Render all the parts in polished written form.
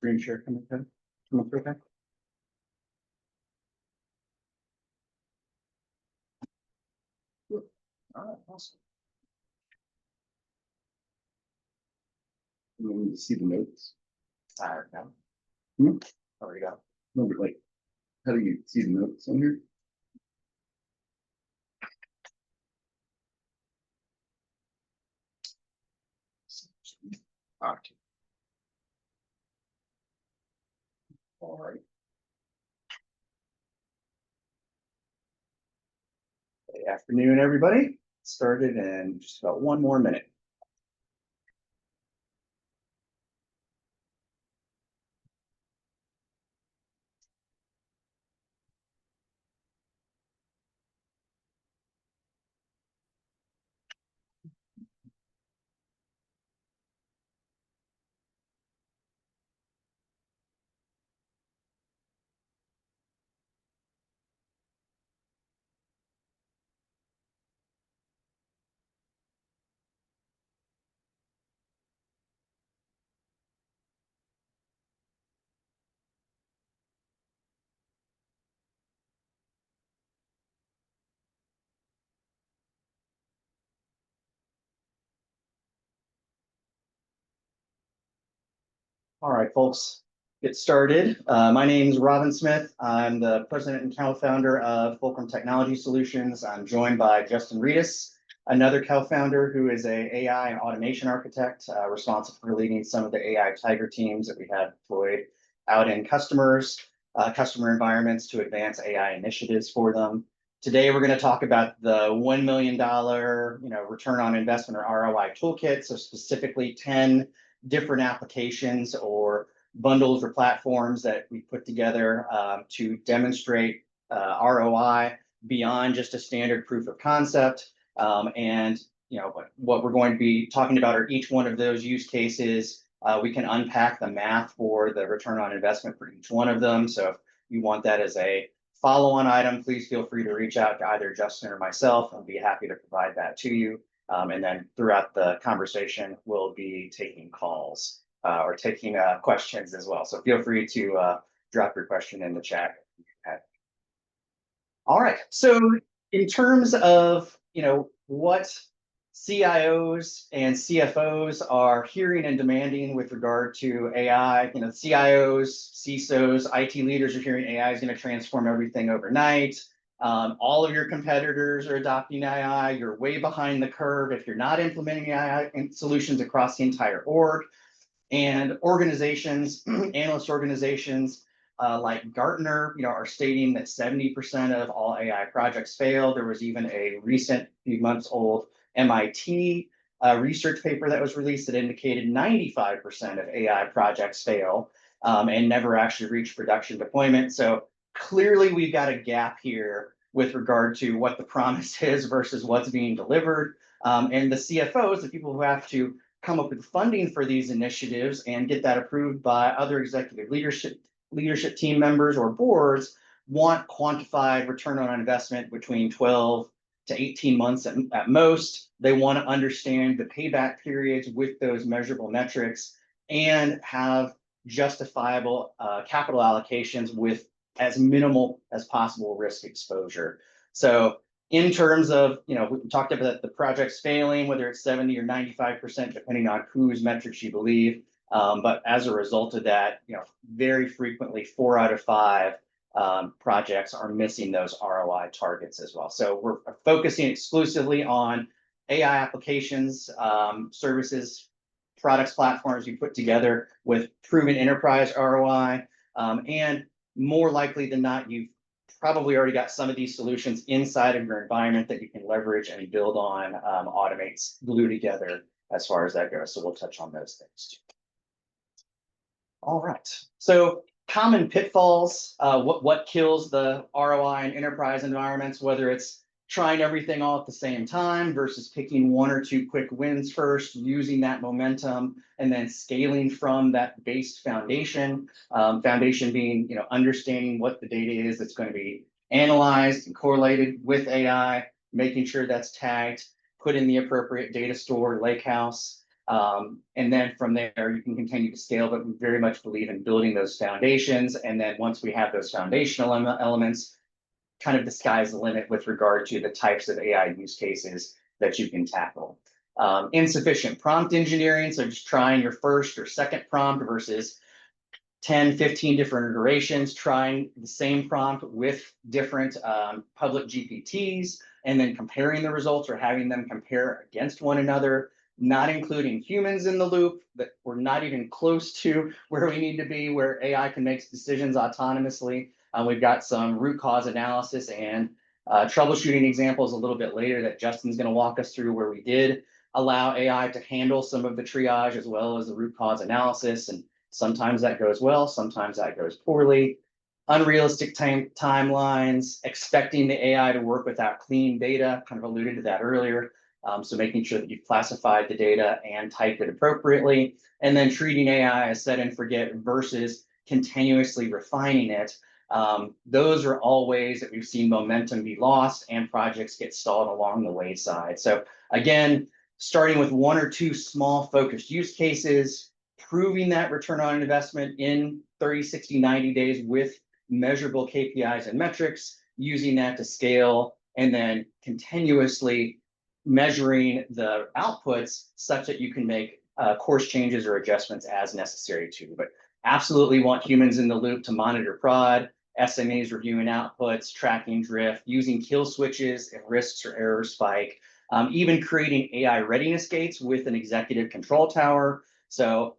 Screen share coming through, okay? All right, awesome. You want me to see the notes? I already got Hmm? Already got No, but like, how do you see the notes on here? All right. Good afternoon, everybody. Started in just about one more minute. All right, folks, get started. My name is Robin Smith. I'm the president and co-founder of Fulcrum Technology Solutions. I'm joined by Justin Reedus, another co-founder who is a AI and automation architect, responsible for leading some of the AI Tiger teams that we have deployed out in customer environments to advance AI initiatives for them. Today, we're going to talk about the $1 million, return on investment or ROI toolkit. So specifically 10 different applications or bundles or platforms that we put together to demonstrate ROI beyond just a standard proof of concept. And what we're going to be talking about are each one of those use cases. We can unpack the math for the return on investment for each one of them. So if you want that as a follow-on item, please feel free to reach out to either Justin or myself. I'll be happy to provide that to you. And then throughout the conversation, we'll be taking calls or taking questions as well. So feel free to drop your question in the chat. All right. So in terms of what CIOs and CFOs are hearing and demanding with regard to AI, CIOs, CISOs, IT leaders are hearing AI is going to transform everything overnight. All of your competitors are adopting AI. You're way behind the curve if you're not implementing AI solutions across the entire org. And organizations, analyst organizations like Gartner, are stating that 70% of all AI projects fail. There was even a recent, few months old MIT research paper that was released that indicated 95% of AI projects fail and never actually reach production deployment. So clearly, we've got a gap here with regard to what the promise is versus what's being delivered. And the CFOs, the people who have to come up with funding for these initiatives and get that approved by other executive leadership team members or boards, want quantified return on investment between 12 to 18 months at most. They want to understand the payback periods with those measurable metrics and have justifiable capital allocations with as minimal as possible risk exposure. So in terms of, we talked about the projects failing, whether it's 70 or 95%, depending on whose metrics you believe. But as a result of that, very frequently 4 out of 5 projects are missing those ROI targets as well. So we're focusing exclusively on AI applications, services, products, platforms you put together with proven enterprise ROI. And more likely than not, you've probably already got some of these solutions inside of your environment that you can leverage and build on, automate, glue together as far as that goes. So we'll touch on those things too. All right. So common pitfalls, what kills the ROI in enterprise environments, whether it's trying everything all at the same time versus picking 1 or 2 quick wins first, using that momentum, and then scaling from that base foundation. Foundation being, understanding what the data is that's going to be analyzed and correlated with AI, making sure that's tagged, put in the appropriate data store lakehouse, And then from there, you can continue to scale, but we very much believe in building those foundations. And then once we have those foundational elements, kind of the sky's the limit with regard to the types of AI use cases that you can tackle. Insufficient prompt engineering, so just trying your first or second prompt versus 10, 15 different iterations, trying the same prompt with different public GPTs, and then comparing the results or having them compare against one another, not including humans in the loop, that we're not even close to where we need to be, where AI can make decisions autonomously. We've got some root cause analysis and troubleshooting examples a little bit later that Justin's going to walk us through, where we did allow AI to handle some of the triage as well as the root cause analysis. And sometimes that goes well, sometimes that goes poorly. Unrealistic timelines, expecting the AI to work without clean data, kind of alluded to that earlier. So making sure that you've classified the data and typed it appropriately, and then treating AI as set and forget versus continuously refining it. Those are all ways that we've seen momentum be lost and projects get stalled along the wayside. So again, starting with one or two small focused use cases, proving that return on investment in 30, 60, 90 days with measurable KPIs and metrics, using that to scale, and then continuously measuring the outputs such that you can make course changes or adjustments as necessary too. But absolutely want humans in the loop to monitor prod, SMEs reviewing outputs, tracking drift, using kill switches if risks or errors spike, even creating AI readiness gates with an executive control tower. So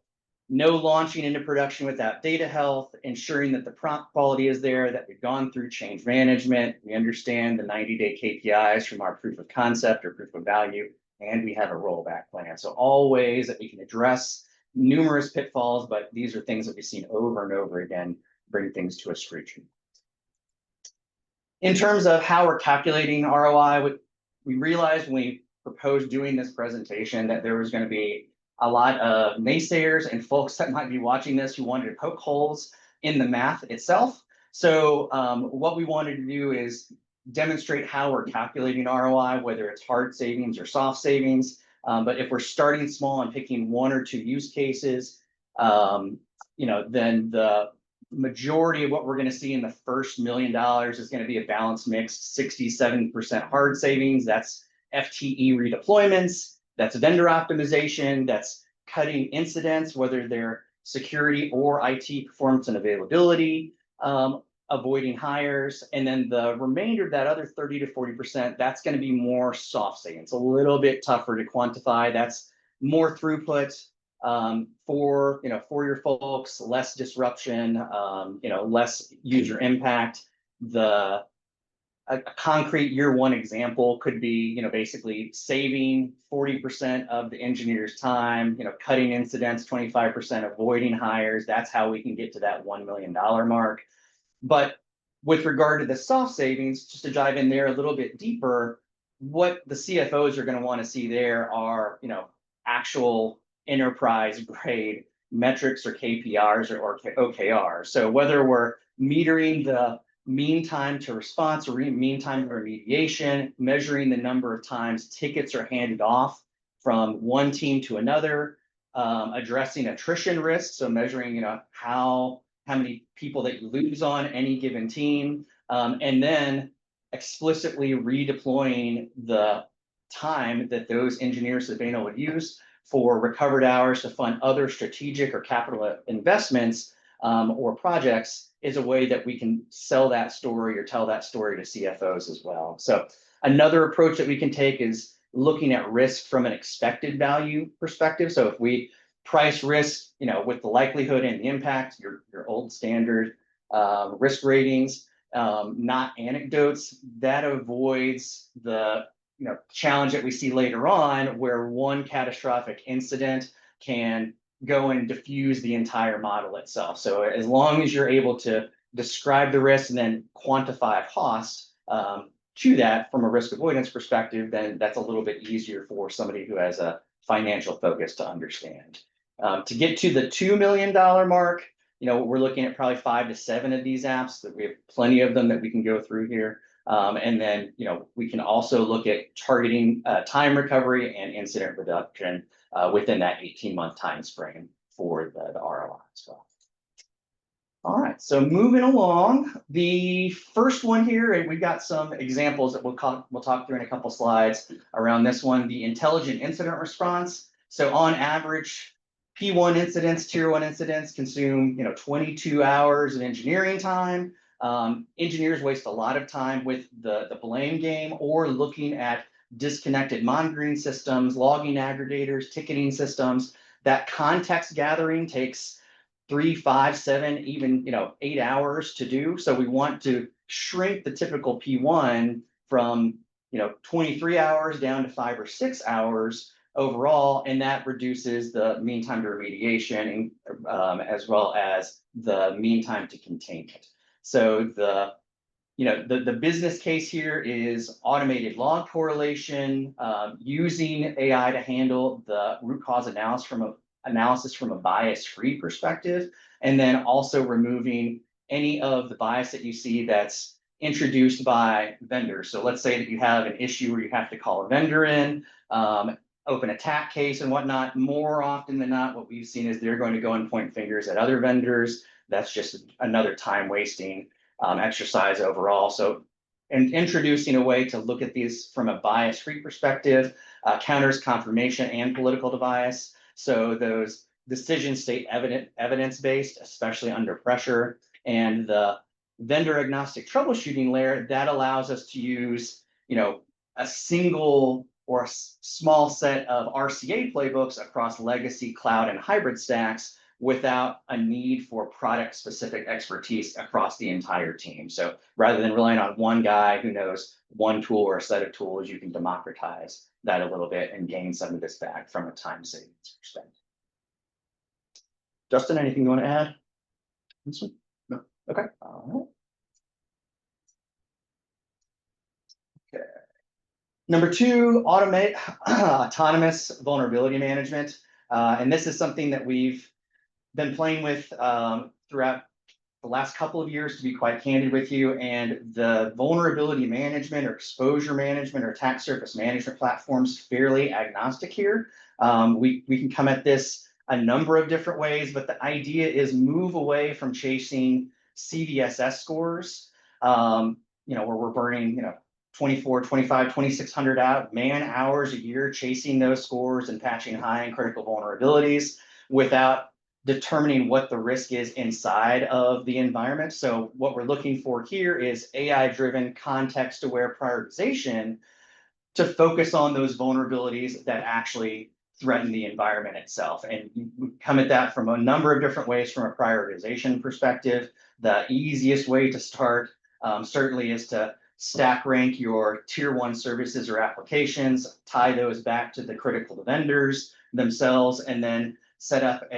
no launching into production without data health, ensuring that the prompt quality is there, that we've gone through change management, we understand the 90-day KPIs from our proof of concept or proof of value, and we have a rollback plan. So all ways that we can address numerous pitfalls, but these are things that we've seen over and over again bring things to a screeching. In terms of how we're calculating ROI, we realized when we proposed doing this presentation that there was going to be a lot of naysayers and folks that might be watching this who wanted to poke holes in the math itself. So what we wanted to do is demonstrate how we're calculating ROI, whether it's hard savings or soft savings. But if we're starting small and picking one or two use cases, then the majority of what we're going to see in the first $1 million is going to be a balanced mix, 60-70% hard savings. That's FTE redeployments, that's vendor optimization, that's cutting incidents, whether they're security or IT performance and availability, avoiding hires. And then the remainder of that other 30 to 40%, that's going to be more soft savings, a little bit tougher to quantify. That's more throughput for your folks, less disruption, less user impact. A concrete year one example could be, basically saving 40% of the engineer's time, cutting incidents, 25%, avoiding hires. That's how we can get to that $1 million mark. But with regard to the soft savings, just to dive in there a little bit deeper, what the CFOs are going to want to see there are, actual enterprise grade metrics or KPIs or OKRs. So whether we're metering the mean time to response or mean time to remediation, measuring the number of times tickets are handed off from one team to another, addressing attrition risk, so measuring how many people that you lose on any given team, and then explicitly redeploying the time that those engineers have been able to use for recovered hours to fund other strategic or capital investments or projects is a way that we can sell that story or tell that story to CFOs as well. So another approach that we can take is looking at risk from an expected value perspective. So if we price risk, with the likelihood and the impact, your old standard risk ratings, not anecdotes, that avoids the challenge that we see later on where one catastrophic incident can go and diffuse the entire model itself. So as long as you're able to describe the risk and then quantify a cost to that from a risk avoidance perspective, then that's a little bit easier for somebody who has a financial focus to understand. To get to the $2 million mark, we're looking at probably 5 to 7 of these apps. That we have plenty of them that we can go through here. And then, we can also look at targeting time recovery and incident reduction within that 18-month time frame for the ROI as well. All right, so moving along, the first one here, and we've got some examples that we'll talk through in a couple slides around this one, the intelligent incident response. So on average, P1 incidents, tier 1 incidents consume 22 hours of engineering time. Engineers waste a lot of time with the blame game or looking at disconnected monitoring systems, logging aggregators, ticketing systems. That context gathering takes 3, 5, 7, even 8 hours to do. So we want to shrink the typical P1 from 23 hours down to 5 or 6 hours overall, and that reduces the mean time to remediation as well as the mean time to containment. So the business case here is automated log correlation, using AI to handle the root cause analysis from a bias-free perspective, and then also removing any of the bias that you see that's introduced by vendors. So let's say that you have an issue where you have to call a vendor in, open a attack case and whatnot. More often than not, what we've seen is they're going to go and point fingers at other vendors. That's just another time wasting exercise overall. So, and introducing a way to look at these from a bias-free perspective counters confirmation and political bias. So those decisions stay evidence-based, especially under pressure. And the vendor agnostic troubleshooting layer, that allows us to use, a single or a small set of RCA playbooks across legacy, cloud, and hybrid stacks without a need for product-specific expertise across the entire team. So rather than relying on one guy who knows one tool or a set of tools, you can democratize that a little bit and gain some of this back from a time savings perspective. Justin, anything you want to add? This one? No. Okay. All right. Okay. Number 2, automate autonomous vulnerability management. And this is something that we've been playing with throughout the last couple of years, to be quite candid with you. And the vulnerability management or exposure management or attack surface management platforms fairly agnostic here. We can come at this a number of different ways, but the idea is move away from chasing CVSS scores, where we're burning, 24, 25, 2,600 man hours a year chasing those scores and patching high and critical vulnerabilities without determining what the risk is inside of the environment. So what we're looking for here is AI-driven context-aware prioritization to focus on those vulnerabilities that actually threaten the environment itself. And we come at that from a number of different ways from a prioritization perspective. The easiest way to start certainly is to stack rank your tier 1 services or applications, tie those back to the critical vendors themselves, and then set up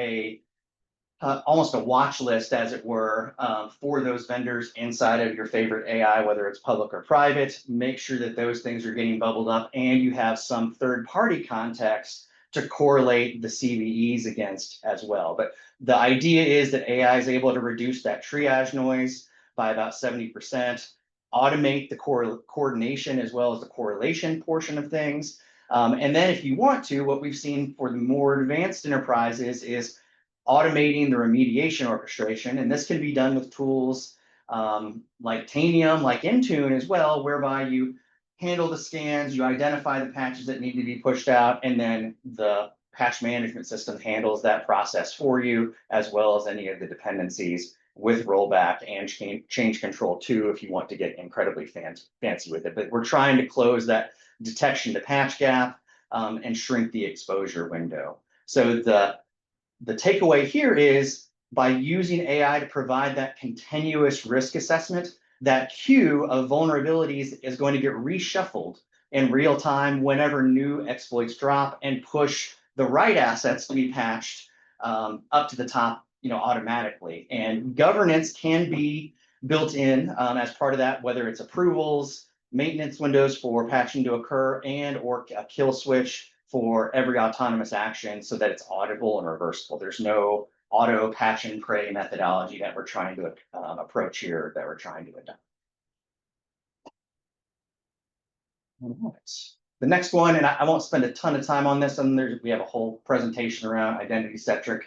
almost a watch list, as it were, for those vendors inside of your favorite AI, whether it's public or private. Make sure that those things are getting bubbled up and you have some third-party context to correlate the CVEs against as well. But the idea is that AI is able to reduce that triage noise by about 70%, automate the coordination as well as the correlation portion of things. And then if you want to, what we've seen for the more advanced enterprises is automating the remediation orchestration. And this can be done with tools like Tanium, like Intune as well, whereby you handle the scans, you identify the patches that need to be pushed out, and then the patch management system handles that process for you, as well as any of the dependencies with rollback and change control too, if you want to get incredibly fancy with it. But we're trying to close that detection to patch gap and shrink the exposure window. So the takeaway here is by using AI to provide that continuous risk assessment, that queue of vulnerabilities is going to get reshuffled in real time whenever new exploits drop and push the right assets to be patched up to the top, automatically. And governance can be built in as part of that, whether it's approvals, maintenance windows for patching to occur, and or a kill switch for every autonomous action so that it's auditable and reversible. There's no auto patch and pray methodology that we're trying to approach here, that we're trying to adopt. All right. The next one, and I won't spend a ton of time on this, and we have a whole presentation around identity-centric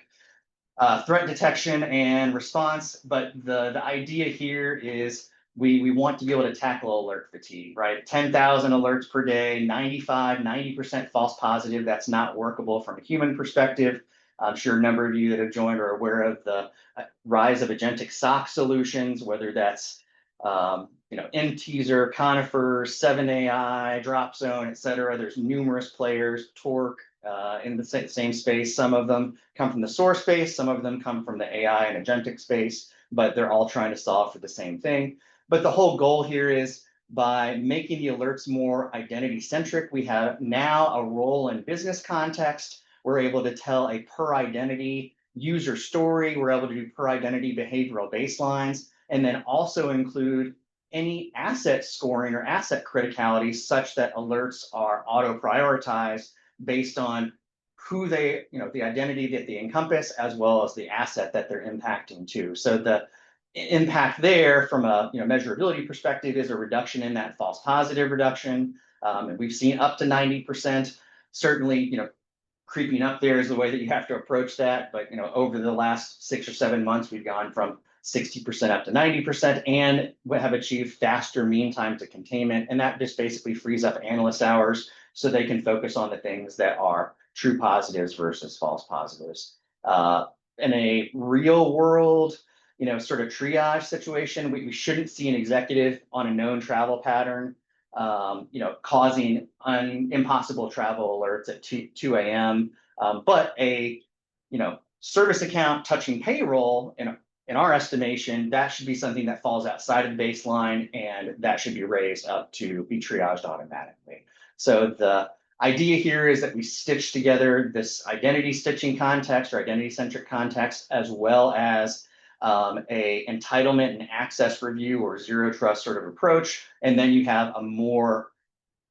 threat detection and response. But the idea here is we want to be able to tackle alert fatigue, right? 10,000 alerts per day, 90% false positive. That's not workable from a human perspective. I'm sure a number of you that have joined are aware of the rise of agentic SOC solutions, whether that's Nteaser, Conifer, 7AI, Dropzone, et cetera. There's numerous players, Torque, in the same space. Some of them come from the source space, some of them come from the AI and agentic space, but they're all trying to solve for the same thing. But the whole goal here is by making the alerts more identity centric, we have now a role in business context. We're able to tell a per identity user story. We're able to do per identity behavioral baselines, and then also include any asset scoring or asset criticality such that alerts are auto prioritized based on who they, the identity that they encompass, as well as the asset that they're impacting to. So the impact there from a measurability perspective is a reduction in that false positive reduction. And we've seen up to 90%. Certainly, creeping up there is the way that you have to approach that. But over the last 6 or 7 months, we've gone from 60% up to 90%, and we have achieved faster mean time to containment. And that just basically frees up analyst hours so they can focus on the things that are true positives versus false positives. In a real world, sort of triage situation, we shouldn't see an executive on a known travel pattern, causing impossible travel alerts at 2 a.m. But a, service account touching payroll, in our estimation, that should be something that falls outside of the baseline, and that should be raised up to be triaged automatically. So the idea here is that we stitch together this identity stitching context or identity-centric context, as well as a entitlement and access review or zero trust sort of approach. And then you have a more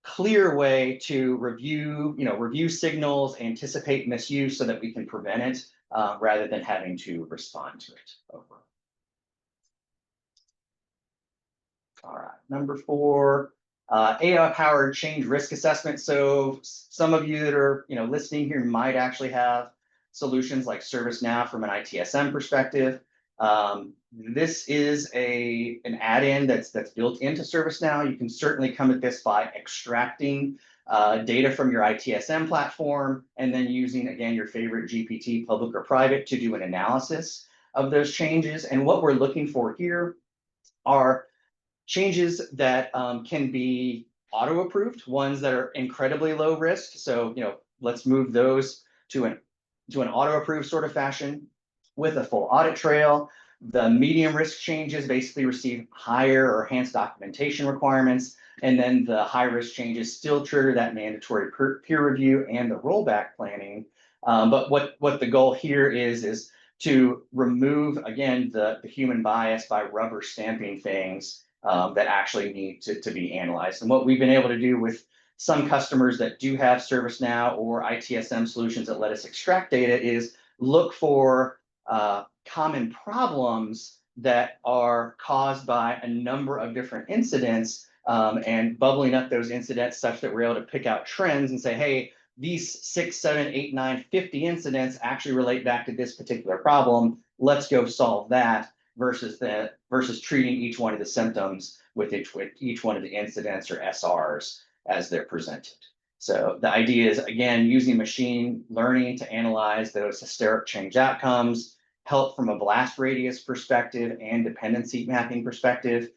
clear way to review signals, anticipate misuse so that we can prevent it rather than having to respond to it. Over. All right, number 4, AI-powered change risk assessment. So some of you that are listening here might actually have solutions like ServiceNow from an ITSM perspective. This is an add-in that's built into ServiceNow. You can certainly come at this by extracting data from your ITSM platform and then using, again, your favorite GPT, public or private, to do an analysis of those changes. And what we're looking for here are changes that can be auto-approved, ones that are incredibly low risk. So, let's move those to an auto-approved sort of fashion with a full audit trail. The medium risk changes basically receive higher or enhanced documentation requirements. And then the high risk changes still trigger that mandatory peer review and the rollback planning. But what the goal here is to remove, again, the human bias by rubber stamping things that actually need to be analyzed. And what we've been able to do with some customers that do have ServiceNow or ITSM solutions that let us extract data is look for common problems that are caused by a number of different incidents and bubbling up those incidents such that we're able to pick out trends and say, hey, these 6, 7, 8, 9, 50 incidents actually relate back to this particular problem. Let's go solve that versus treating each one of the symptoms with each one of the incidents or SRs as they're presented. So the idea is, again, using machine learning to analyze those hysteric change outcomes, help from a blast radius perspective and dependency mapping perspective.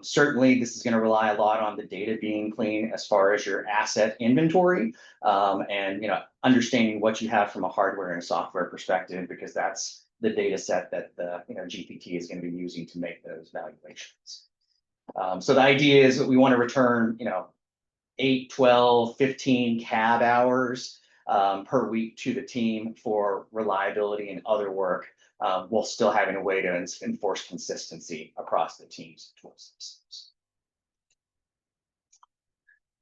Certainly, this is going to rely a lot on the data being clean as far as your asset inventory and understanding what you have from a hardware and software perspective, because that's the data set that the GPT is going to be using to make those valuations. So the idea is that we want to return 8, 12, 15 cab hours per week to the team for reliability and other work, while still having a way to enforce consistency across the teams towards themselves.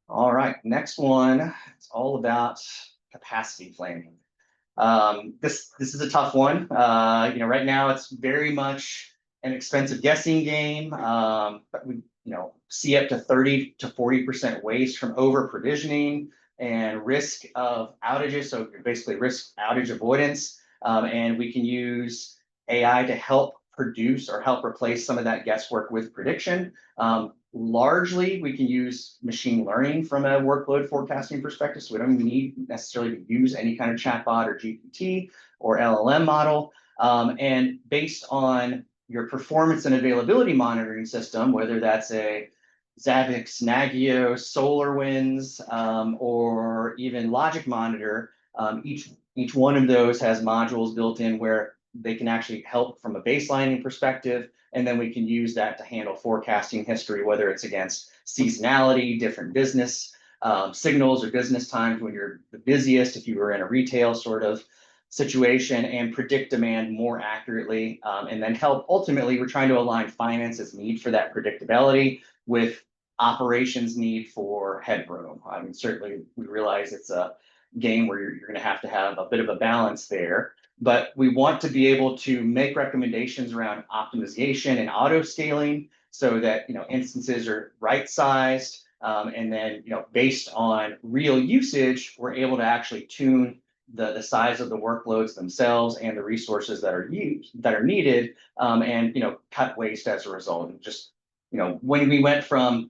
All right, next one. It's all about capacity planning. This is a tough one. Right now it's very much an expensive guessing game, but we see up to 30 to 40% waste from over provisioning and risk of outages. So basically risk outage avoidance. And we can use AI to help produce or help replace some of that guesswork with prediction. Largely, we can use machine learning from a workload forecasting perspective. So we don't need necessarily to use any kind of chatbot or GPT or LLM model. And based on your performance and availability monitoring system, whether that's a Zabbix, Nagio, SolarWinds, or even Logic Monitor, each one of those has modules built in where they can actually help from a baselining perspective, and then we can use that to handle forecasting history, whether it's against seasonality, different business signals or business times when you're the busiest, if you were in a retail sort of situation, and predict demand more accurately, and then help. Ultimately, we're trying to align finance's need for that predictability with operations need for headroom. I mean, certainly we realize it's a game where you're going to have a bit of a balance there, but we want to be able to make recommendations around optimization and auto scaling so that instances are right sized, and then based on real usage, we're able to actually tune the size of the workloads themselves and the resources that are needed, and cut waste as a result. And just when we went from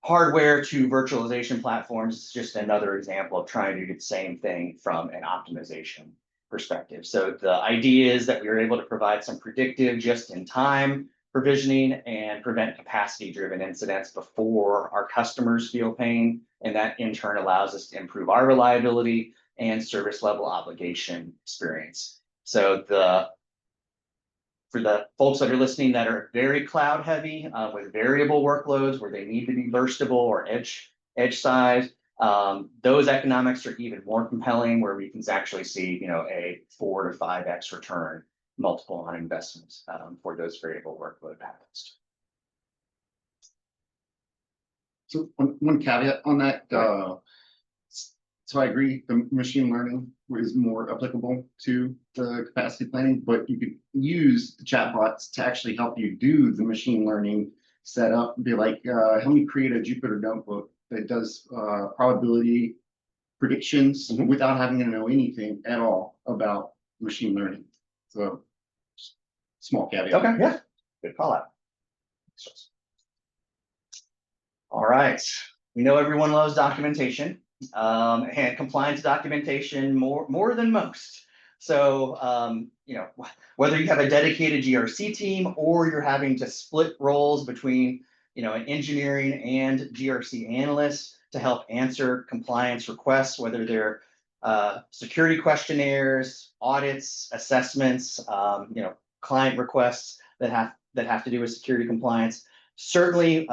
hardware to virtualization platforms, it's just another example of trying to do the same thing from an optimization perspective. So the idea is that we are able to provide some predictive just-in-time provisioning and prevent capacity-driven incidents before our customers feel pain, and that in turn allows us to improve our reliability and service level obligation experience. So for the folks that are listening that are very cloud heavy with variable workloads where they need to be burstable or edge size, those economics are even more compelling, where we can actually see a 4 to 5x return multiple on investments for those variable workload patterns. So one caveat on that. So I agree, the machine learning is more applicable to the capacity planning, but you could use the chatbots to actually help you do the machine learning setup. Be like, help me create a Jupyter notebook that does probability predictions without having to know anything at all about machine learning. So small caveat. Okay, yeah, good call out. All right, we know everyone loves documentation. And compliance documentation more than most. So whether you have a dedicated GRC team or you're having to split roles between an engineering and GRC analyst to help answer compliance requests, whether they're security questionnaires, audits, assessments, client requests that have to do with security compliance. Certainly,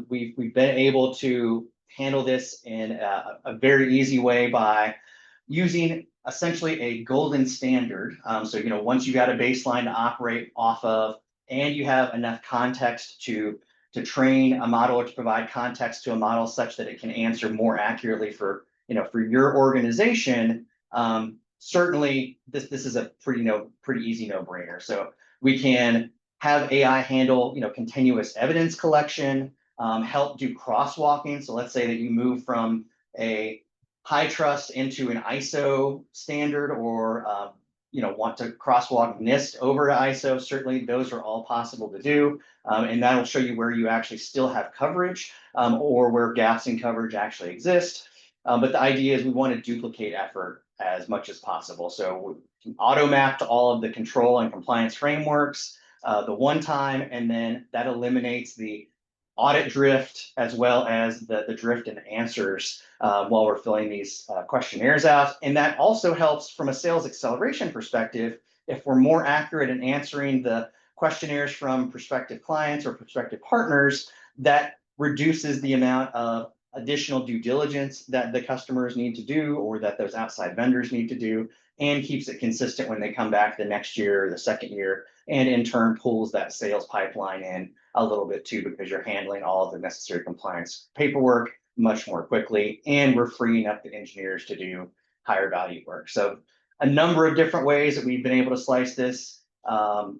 we've been able to handle this in a very easy way by using essentially a golden standard. So once you got a baseline to operate off of, and you have enough context to train a model or to provide context to a model such that it can answer more accurately for your organization, certainly this is a pretty easy no-brainer. So we can have AI handle continuous evidence collection, help do crosswalking. So let's say that you move from a high trust into an ISO standard, or want to crosswalk NIST over to ISO. Certainly those are all possible to do, and that'll show you where you actually still have coverage, or where gaps in coverage actually exist. But the idea is we want to duplicate effort as much as possible. So we can auto map to all of the control and compliance frameworks the one time, and then that eliminates the audit drift as well as the drift in answers while we're filling these questionnaires out. And that also helps from a sales acceleration perspective. If we're more accurate in answering the questionnaires from prospective clients or prospective partners, that reduces the amount of additional due diligence that the customers need to do or that those outside vendors need to do, and keeps it consistent when they come back the next year or the second year, and in turn pulls that sales pipeline in a little bit too, because you're handling all of the necessary compliance paperwork much more quickly, and we're freeing up the engineers to do higher value work. So a number of different ways that we've been able to slice this,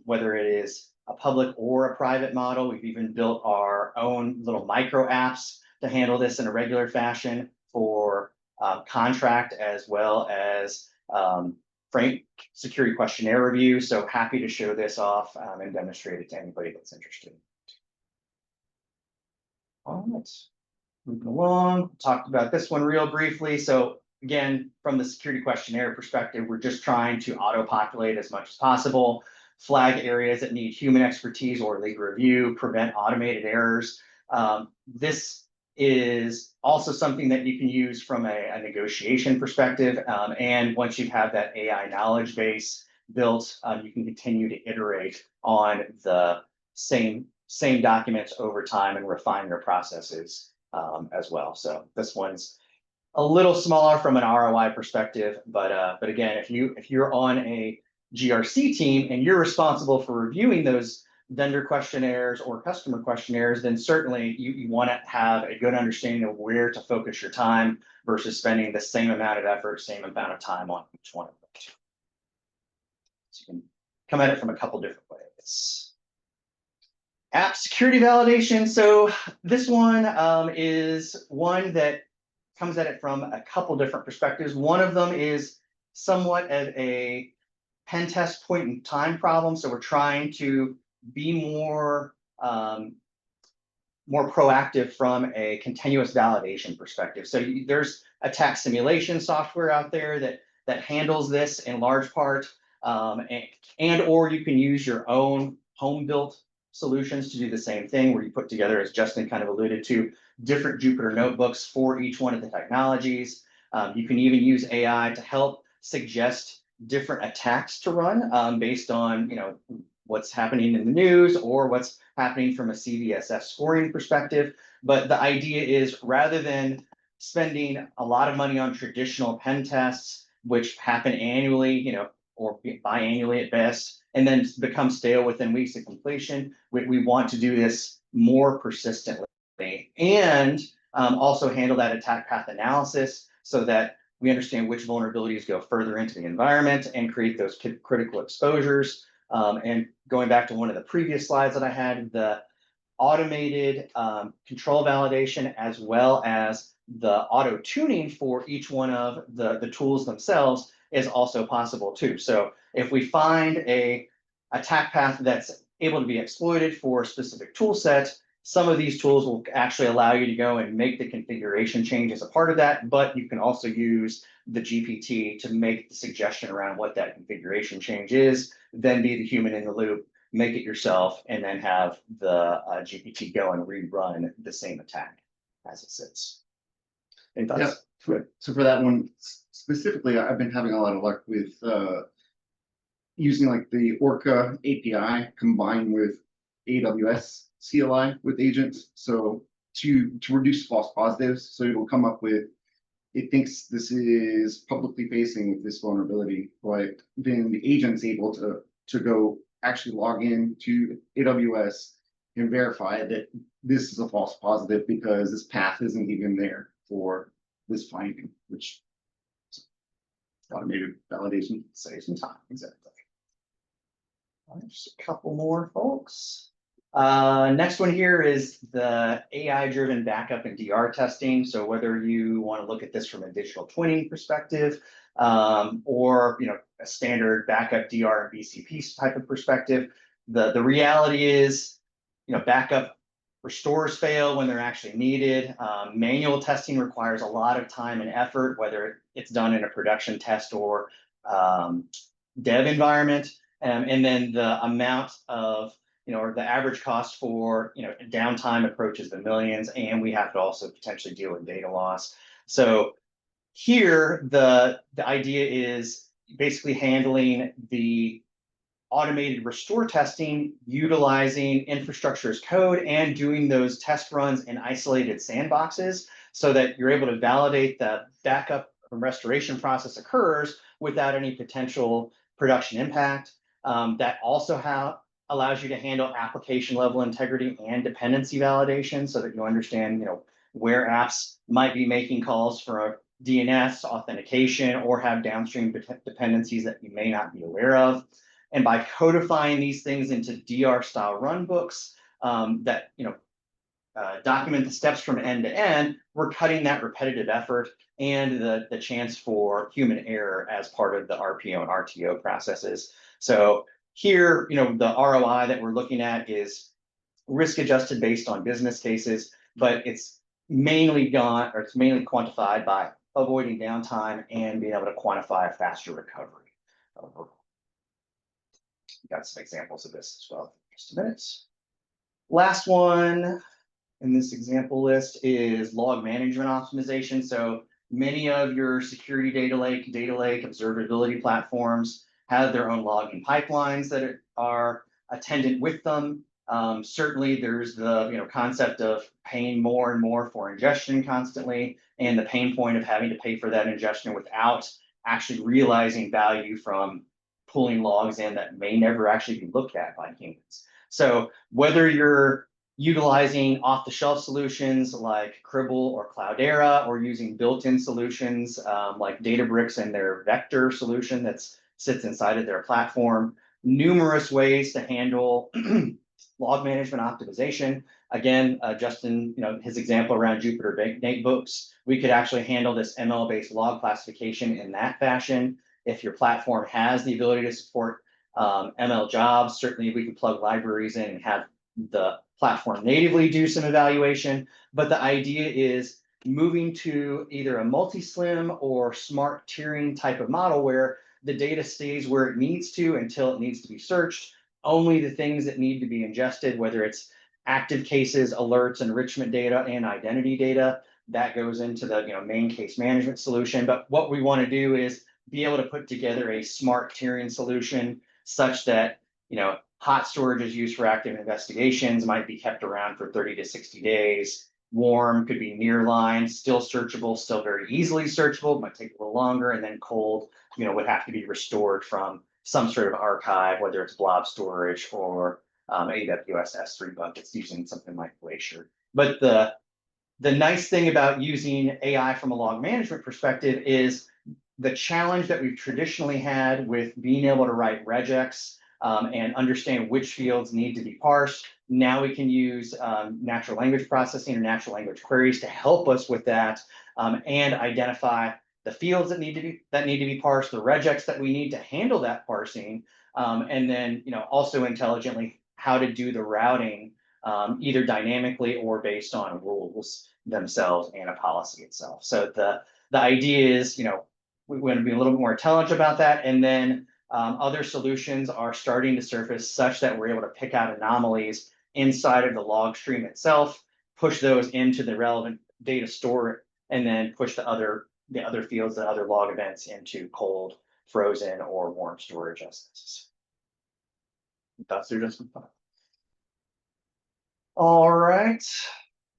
whether it is a public or a private model. We've even built our own little micro apps to handle this in a regular fashion for contract as well as frame security questionnaire review. So happy to show this off and demonstrate it to anybody that's interested. All right, moving along, talked about this one real briefly. So again, from the security questionnaire perspective, we're just trying to auto-populate as much as possible, flag areas that need human expertise or legal review, prevent automated errors. This is also something that you can use from a negotiation perspective. And once you have that AI knowledge base built, you can continue to iterate on the same documents over time and refine your processes as well. So this one's a little smaller from an ROI perspective, but again, if you're on a GRC team and you're responsible for reviewing those vendor questionnaires or customer questionnaires, then certainly you want to have a good understanding of where to focus your time versus spending the same amount of effort, same amount of time on each one of them. So you can come at it from a couple different ways. App security validation. So this one is one that comes at it from a couple different perspectives. One of them is somewhat of a pen test point in time problem. So we're trying to be more proactive from a continuous validation perspective. So there's attack simulation software out there that handles this in large part, and or you can use your own home-built solutions to do the same thing, where you put together, as Justin kind of alluded to, different Jupyter notebooks for each one of the technologies. You can even use AI to help suggest different attacks to run based on what's happening in the news or what's happening from a CVSS scoring perspective. But the idea is, rather than spending a lot of money on traditional pen tests, which happen annually, or biannually at best, and then become stale within weeks of completion, we want to do this more persistently and also handle that attack path analysis so that we understand which vulnerabilities go further into the environment and create those critical exposures. And going back to one of the previous slides that I had, the automated control validation as well as the auto tuning for each one of the tools themselves is also possible too. So if we find a attack path that's able to be exploited for a specific tool set, some of these tools will actually allow you to go and make the configuration change as a part of that, but you can also use the GPT to make the suggestion around what that configuration change is, then be the human in the loop, make it yourself, and then have the GPT go and rerun the same attack as it sits. Any thoughts? Yeah. So for that one specifically, I've been having a lot of luck with using like the Orca API combined with AWS CLI with agents. So to reduce false positives, so it'll come up with, it thinks this is publicly facing with this vulnerability, but then the agent's able to go actually log in to AWS and verify that this is a false positive because this path isn't even there for this finding, which automated validation saves some time. Exactly. All right, just a couple more, folks. Next one here is the AI-driven backup and DR testing. So whether you want to look at this from a digital twinning perspective, or a standard backup DR and BCP type of perspective, the reality is, backup restores fail when they're actually needed. Manual testing requires a lot of time and effort, whether it's done in a production test or dev environment. And then the amount of, or the average cost for, downtime approaches the millions, and we have to also potentially deal with data loss. So here, the idea is basically handling the automated restore testing, utilizing infrastructure as code, and doing those test runs in isolated sandboxes so that you're able to validate the backup and restoration process occurs without any potential production impact. That also allows you to handle application level integrity and dependency validation so that you understand, where apps might be making calls for DNS authentication or have downstream dependencies that you may not be aware of. And by codifying these things into DR style runbooks that document the steps from end to end, we're cutting that repetitive effort and the chance for human error as part of the RPO and RTO processes. So here, the ROI that we're looking at is risk adjusted based on business cases, but it's mainly quantified by avoiding downtime and being able to quantify a faster recovery. Got some examples of this as well in just a minute. Last one in this example list is log management optimization. So many of your security data lake, observability platforms have their own logging pipelines that are attendant with them. Certainly there's the concept of paying more and more for ingestion constantly, and the pain point of having to pay for that ingestion without actually realizing value from pulling logs in that may never actually be looked at by humans. So whether you're utilizing off-the-shelf solutions like Cribble or Cloudera, or using built-in solutions like Databricks and their vector solution that sits inside of their platform, numerous ways to handle log management optimization. Again, Justin, his example around Jupyter Notebooks, we could actually handle this ML-based log classification in that fashion. If your platform has the ability to support ML jobs, certainly we can plug libraries in and have the platform natively do some evaluation. But the idea is moving to either a multi-slim or smart tiering type of model where the data stays where it needs to until it needs to be searched. Only the things that need to be ingested, whether it's active cases, alerts, enrichment data, and identity data, that goes into the main case management solution. But what we want to do is be able to put together a smart tiering solution such that hot storage is used for active investigations, might be kept around for 30 to 60 days. Warm could be nearline, still searchable, still very easily searchable, might take a little longer. And then cold, would have to be restored from some sort of archive, whether it's blob storage or AWS S3 buckets using something like Glacier. But the nice thing about using AI from a log management perspective is the challenge that we've traditionally had with being able to write regex and understand which fields need to be parsed. Now we can use natural language processing or natural language queries to help us with that and identify the fields that need to be parsed, the regex that we need to handle that parsing, and then also intelligently how to do the routing either dynamically or based on rules themselves and a policy itself. So the idea is we want to be a little bit more intelligent about that, and then other solutions are starting to surface such that we're able to pick out anomalies inside of the log stream itself, push those into the relevant data store, and then push the other fields, the other log events into cold, frozen, or warm storage instances. Thoughts there, Justin? All right.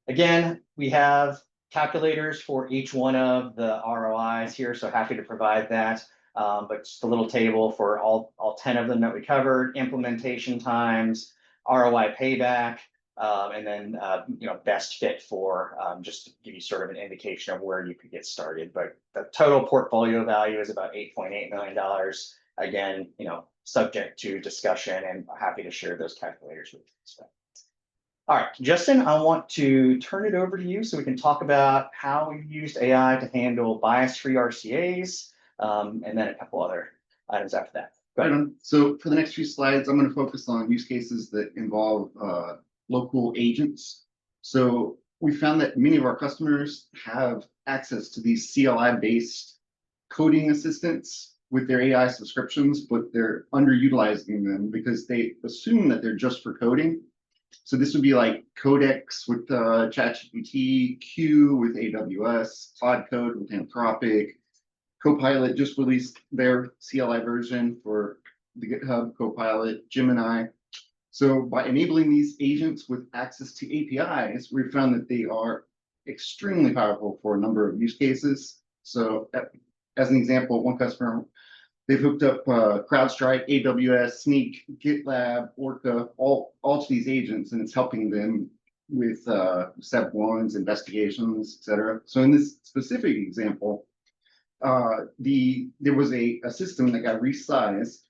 Again, we have calculators for each one of the ROIs here, so happy to provide that. But just a little table for all 10 of them that we covered: implementation times, ROI payback, and then best fit for just to give you sort of an indication of where you could get started. But the total portfolio value is about $8.8 million. Again, subject to discussion, and happy to share those calculators with you. So. All right, Justin, I want to turn it over to you so we can talk about how we've used AI to handle bias-free RCAs, and then a couple other items after that. Right. So for the next few slides, I'm going to focus on use cases that involve local agents. So we found that many of our customers have access to these CLI-based coding assistants with their AI subscriptions, but they're underutilizing them because they assume that they're just for coding. So this would be like Codex with ChatGPT, Q with AWS, Cloud Code with Anthropic. Copilot just released their CLI version for the GitHub Copilot, Gemini. So by enabling these agents with access to APIs, we've found that they are extremely powerful for a number of use cases. So as an example, one customer, they've hooked up CrowdStrike, AWS, Sneak, GitLab, Orca, all to these agents, and it's helping them with step ones, investigations, et cetera. So in this specific example, there was a system that got resized,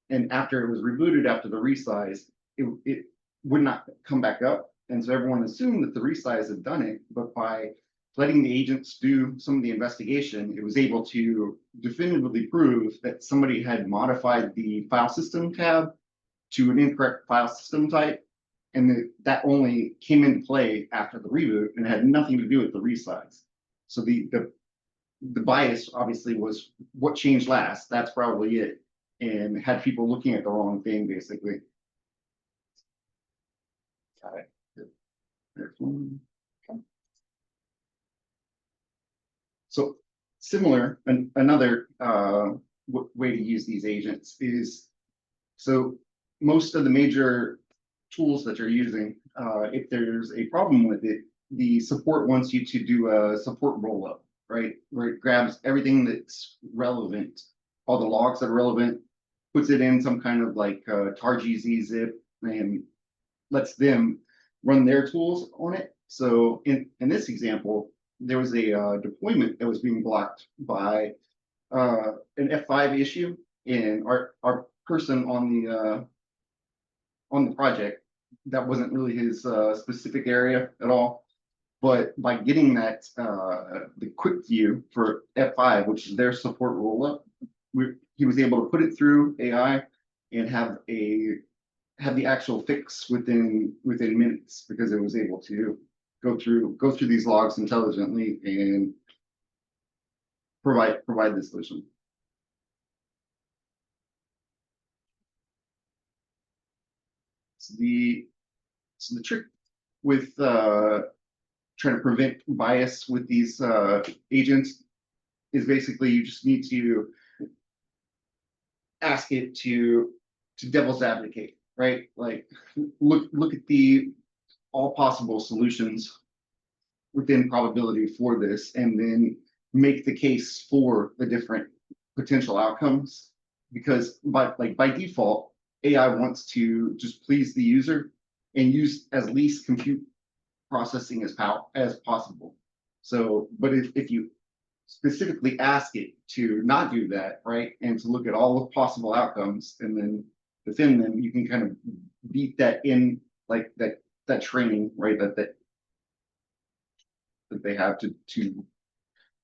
And after it was rebooted after the resize, it would not come back up. And so everyone assumed that the resize had done it, but by letting the agents do some of the investigation, it was able to definitively prove that somebody had modified the file system tab to an incorrect file system type. And that only came into play after the reboot and had nothing to do with the resize. So the bias obviously was what changed last. That's probably it. And had people looking at the wrong thing, basically. Got it. There's one. Okay. So similar, another way to use these agents is, so most of the major tools that you're using, if there's a problem with it, the support wants you to do a support roll-up, right? Where it grabs everything that's relevant, all the logs that are relevant, puts it in some kind of like tar-gz zip, and lets them run their tools on it. So in this example, there was a deployment that was being blocked by an F5 issue, and our person on the project, that wasn't really his specific area at all. But by getting that the quick view for F5, which is their support rollup, he was able to put it through AI and have the actual fix within minutes, because it was able to go through these logs intelligently and provide the solution. So the trick with trying to prevent bias with these agents is basically you just need to ask it to devil's advocate, right? Like look at the all possible solutions within probability for this, and then make the case for the different potential outcomes. Because by default, AI wants to just please the user and use as least compute processing as possible. So, but if you specifically ask it to not do that, right, and to look at all the possible outcomes, and then within them, you can kind of beat that in, like that training, right, that they have to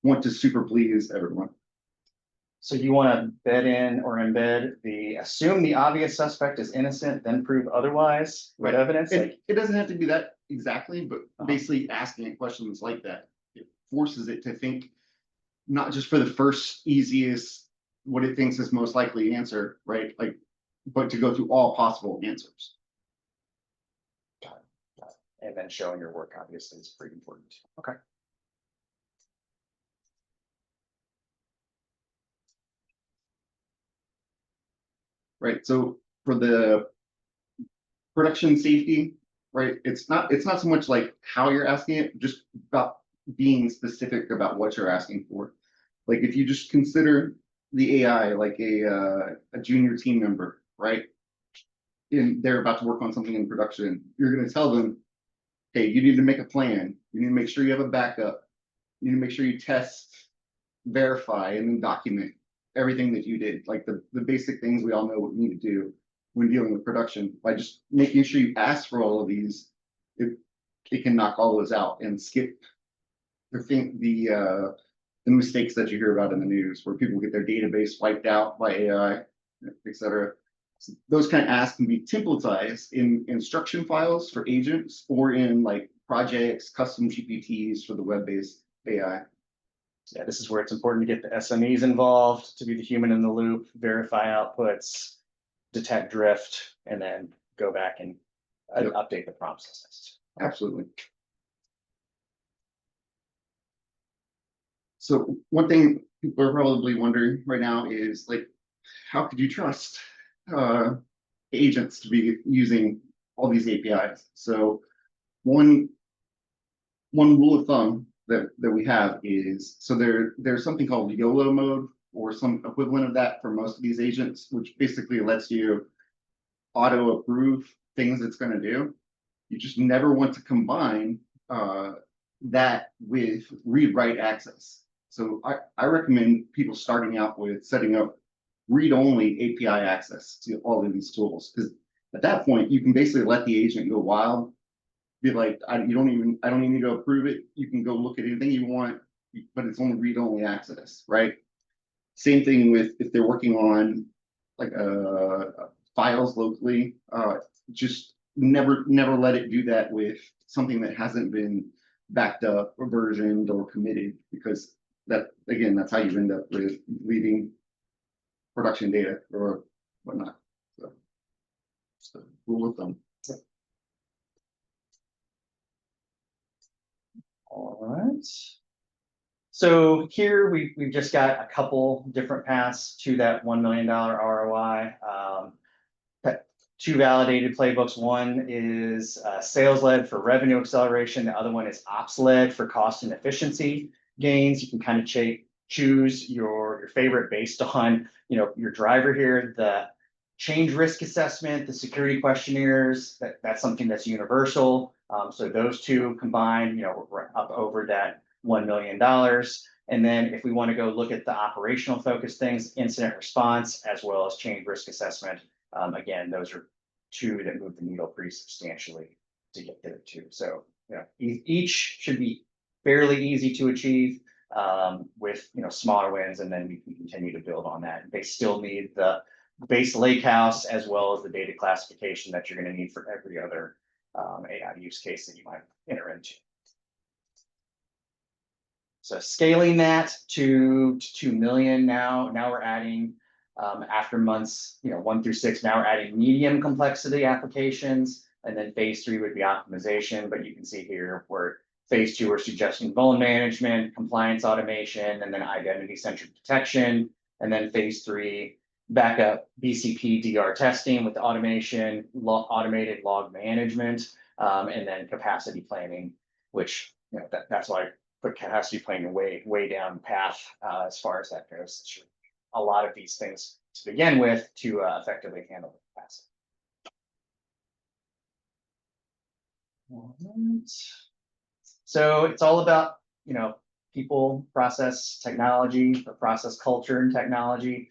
want to super please everyone. So you want to bed in or embed assume the obvious suspect is innocent, then prove otherwise with evidence? It doesn't have to be that exactly, but basically asking it questions like that, it forces it to think not just for the first easiest, what it thinks is most likely answer, right? Like, but to go through all possible answers. Got it. And then showing your work obviously is pretty important. Okay. Right. So for the production safety, right, it's not so much like how you're asking it, just about being specific about what you're asking for. Like if you just consider the AI like a junior team member, right? And they're about to work on something in production, you're going to tell them, hey, you need to make a plan. You need to make sure you have a backup. You need to make sure you test, verify, and then document everything that you did. Like the basic things we all know what we need to do when dealing with production. By just making sure you ask for all of these, it can knock all those out and skip the mistakes that you hear about in the news, where people get their database wiped out by AI, etc. So those kind of asks can be templatized in instruction files for agents, or in like projects, custom GPTs for the web-based AI. Yeah, this is where it's important to get the SMEs involved, to be the human in the loop, verify outputs, detect drift, and then go back and update the prompt systems. Absolutely. So one thing people are probably wondering right now is, like, how could you trust agents to be using all these APIs? So one rule of thumb that we have is, so there's something called YOLO mode, or some equivalent of that for most of these agents, which basically lets you auto approve things it's going to do. You just never want to combine that with read-write access. So I recommend people starting out with setting up read-only API access to all of these tools. Because at that point, you can basically let the agent go wild, be like, I don't even need to approve it. You can go look at anything you want, but it's only read-only access, right? Same thing with if they're working on like files locally, just never let it do that with something that hasn't been backed up or versioned or committed, because that, again, that's how you end up with leaving production data or whatnot. So rule of thumb. All right. So here we've just got a couple different paths to that $1 million ROI. Two validated playbooks. One is sales led for revenue acceleration. The other one is ops led for cost and efficiency gains. You can kind of choose your favorite based on your driver here. The change risk assessment, the security questionnaires, that's something that's universal. So those two combined, we're up over that $1 million. And then if we want to go look at the operational focus things, incident response, as well as change risk assessment, again, those are two that move the needle pretty substantially to get there too. So each should be fairly easy to achieve with smaller wins, and then we can continue to build on that. They still need the base lakehouse as well as the data classification that you're going to need for every other AI use case that you might enter into. So scaling that to 2 million now we're adding after months 1 through 6. Now we're adding medium complexity applications, and then phase 3 would be optimization. But you can see here where phase 2 we're suggesting vuln management, compliance automation, and then identity centric detection, and then phase 3 backup BCP DR testing with automation, automated log management, and then capacity planning, which that's why I put capacity planning way down the path as far as that goes. It's a lot of these things to begin with to effectively handle the capacity. All right. So it's all about people, process, technology, or process culture and technology.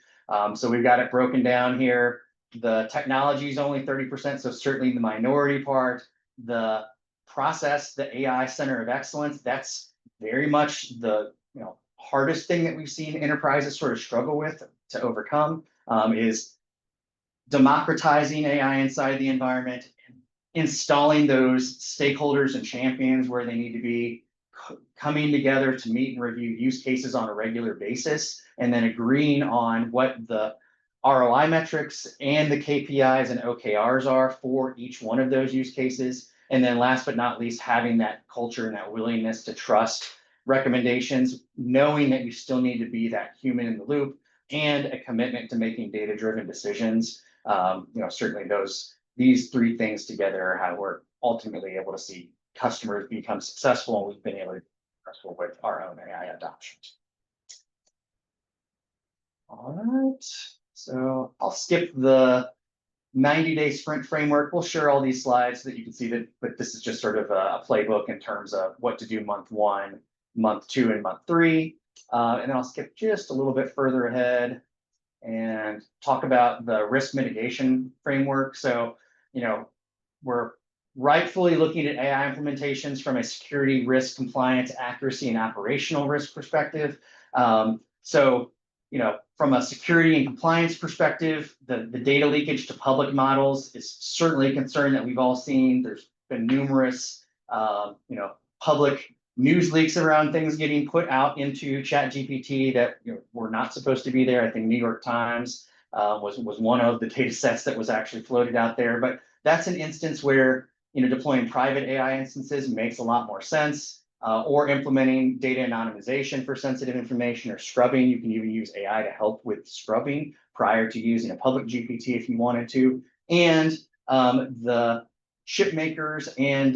So we've got it broken down here. The technology is only 30%, so certainly the minority part. The process, the AI center of excellence, that's very much the hardest thing that we've seen enterprises sort of struggle with to overcome, is democratizing AI inside the environment, installing those stakeholders and champions where they need to be, coming together to meet and review use cases on a regular basis, and then agreeing on what the ROI metrics and the KPIs and OKRs are for each one of those use cases. And then last but not least, having that culture and that willingness to trust recommendations, knowing that you still need to be that human in the loop, and a commitment to making data-driven decisions. Certainly these three things together are how we're ultimately able to see customers become successful, and we've been able to be successful with our own AI adoptions. All right, so I'll skip the 90-day sprint framework. We'll share all these slides so that you can see that, but this is just sort of a playbook in terms of what to do month 1, month 2, and month 3. And then I'll skip just a little bit further ahead and talk about the risk mitigation framework. So, we're rightfully looking at AI implementations from a security, risk, compliance, accuracy, and operational risk perspective. So, from a security and compliance perspective, the data leakage to public models is certainly a concern that we've all seen. There's been numerous, public news leaks around things getting put out into ChatGPT that were not supposed to be there. I think New York Times was one of the data sets that was actually floated out there. But that's an instance where deploying private AI instances makes a lot more sense, or implementing data anonymization for sensitive information, or scrubbing. You can even use AI to help with scrubbing prior to using a public GPT if you wanted to. And the chip makers and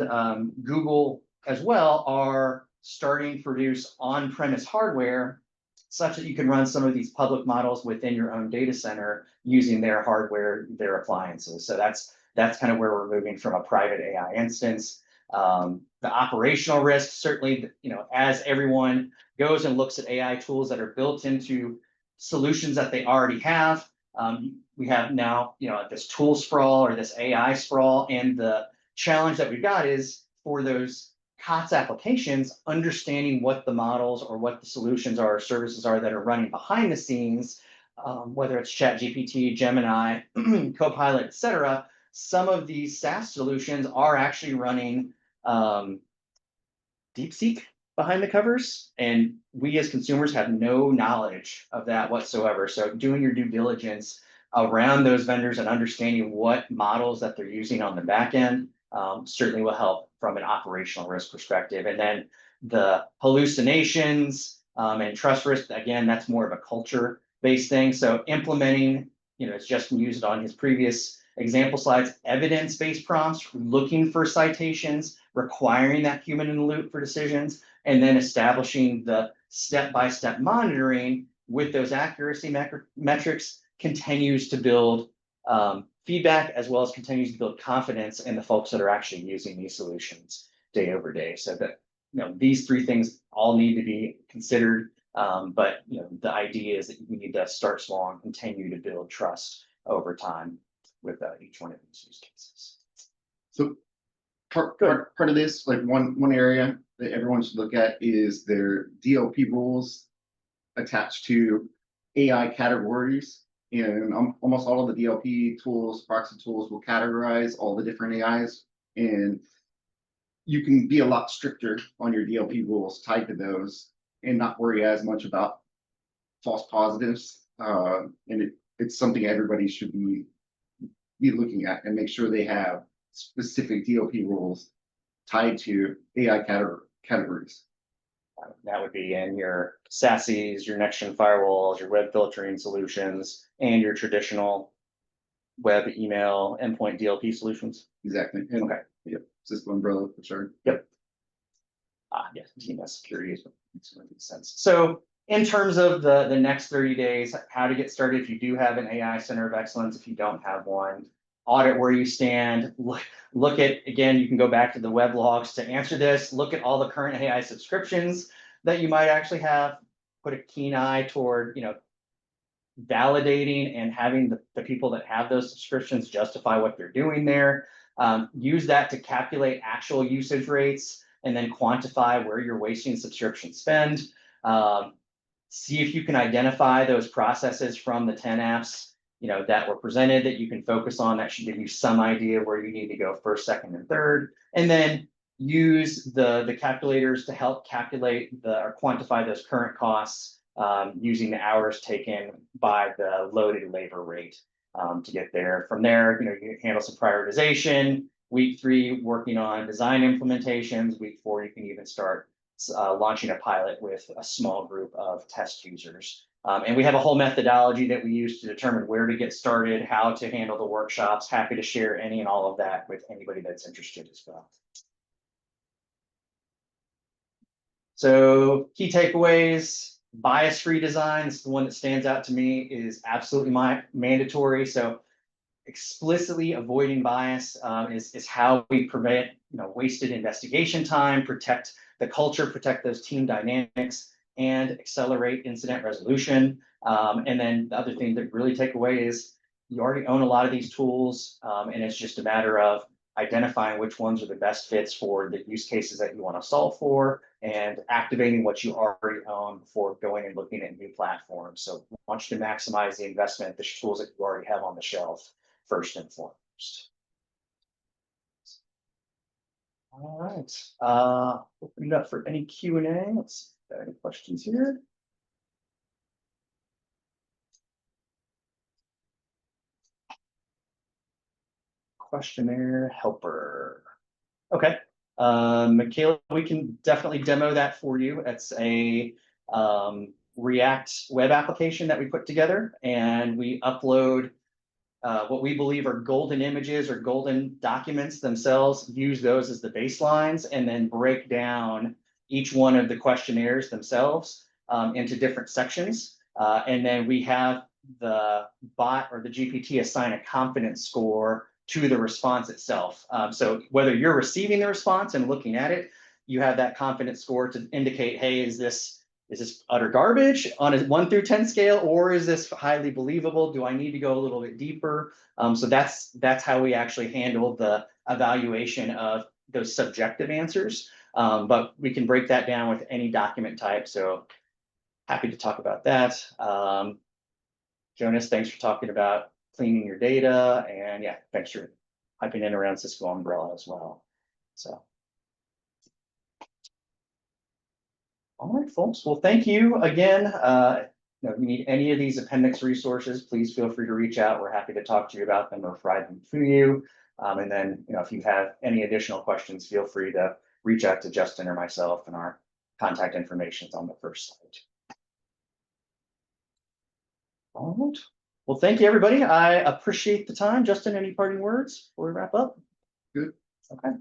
Google as well are starting to produce on-premise hardware such that you can run some of these public models within your own data center using their hardware, their appliances. So that's kind of where we're moving from a private AI instance. The operational risk, certainly, as everyone goes and looks at AI tools that are built into solutions that they already have, We have now, this tool sprawl or this AI sprawl, and the challenge that we've got is for those COTS applications, understanding what the models or what the solutions are or services are that are running behind the scenes, whether it's ChatGPT, Gemini, Copilot, et cetera. Some of these SaaS solutions are actually running DeepSeek behind the covers, and we as consumers have no knowledge of that whatsoever. So doing your due diligence around those vendors and understanding what models that they're using on the back end certainly will help from an operational risk perspective. And then the hallucinations and trust risk, again, that's more of a culture-based thing. So implementing, it's just used on his previous example slides, evidence-based prompts, looking for citations, requiring that human in the loop for decisions, and then establishing the step-by-step monitoring with those accuracy metrics continues to build feedback, as well as continues to build confidence in the folks that are actually using these solutions day over day. So that, these three things all need to be considered. But the idea is that we need to start small and continue to build trust over time with each one of these use cases. So part of this, like one area that everyone should look at is their DLP rules attached to AI categories. And almost all of the DLP tools, proxy tools will categorize all the different AIs. And you can be a lot stricter on your DLP rules tied to those and not worry as much about false positives. And it's something everybody should be looking at and make sure they have specific DLP rules tied to AI categories. That would be in your SASEs, your next-gen firewalls, your web filtering solutions, and your traditional web email endpoint DLP solutions. Exactly. And, okay. Yep. Cisco umbrella for sure. Yep. Yes, DNS security makes sense. So in terms of the next 30 days, how to get started if you do have an AI center of excellence, if you don't have one, audit where you stand, look at, again, you can go back to the web logs to answer this, look at all the current AI subscriptions that you might actually have, put a keen eye toward, validating and having the people that have those subscriptions justify what they're doing there. Use that to calculate actual usage rates and then quantify where you're wasting subscription spend. See if you can identify those processes from the 10 apps that were presented that you can focus on. That should give you some idea where you need to go first, second, and third. And then use the calculators to help calculate or quantify those current costs using the hours taken by the loaded labor rate to get there. From there, you handle some prioritization. Week 3, working on design implementations. Week 4, you can even start launching a pilot with a small group of test users. And we have a whole methodology that we use to determine where to get started, how to handle the workshops. Happy to share any and all of that with anybody that's interested as well. So key takeaways, bias-free design, this is the one that stands out to me, is absolutely mandatory. So explicitly avoiding bias is how we prevent wasted investigation time, protect the culture, protect those team dynamics, and accelerate incident resolution. And then the other thing that really take away is you already own a lot of these tools, and it's just a matter of identifying which ones are the best fits for the use cases that you want to solve for, and activating what you already own before going and looking at new platforms. So I want you to maximize the investment, the tools that you already have on the shelf first and foremost. All right, open it up for any Q&A. Let's see if there are any questions here. Questionnaire helper. Okay, Michaela, we can definitely demo that for you. It's a React web application that we put together, and we upload what we believe are golden images or golden documents themselves, use those as the baselines, and then break down each one of the questionnaires themselves into different sections. And then we have the bot or the GPT assign a confidence score to the response itself. So whether you're receiving the response and looking at it, you have that confidence score to indicate, hey, is this is this utter garbage on a 1 through 10 scale, or is this highly believable? Do I need to go a little bit deeper? So that's how we actually handle the evaluation of those subjective answers. But we can break that down with any document type. So happy to talk about that. Jonas, thanks for talking about cleaning your data, and yeah, thanks for hyping in around Cisco Umbrella as well. So. All right, folks. Well, thank you again. If you need any of these appendix resources, please feel free to reach out. We're happy to talk to you about them or provide them to you. And then, if you have any additional questions, feel free to reach out to Justin or myself, and our contact information is on the first slide. All right. Well, thank you, everybody. I appreciate the time. Justin, any parting words before we wrap up? Good. Okay.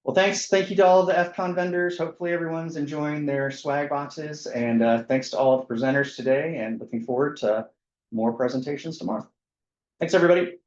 Well, thanks. Thank you to all of the FCON vendors. Hopefully everyone's enjoying their swag boxes. And thanks to all of the presenters today, and looking forward to more presentations tomorrow. Thanks, everybody.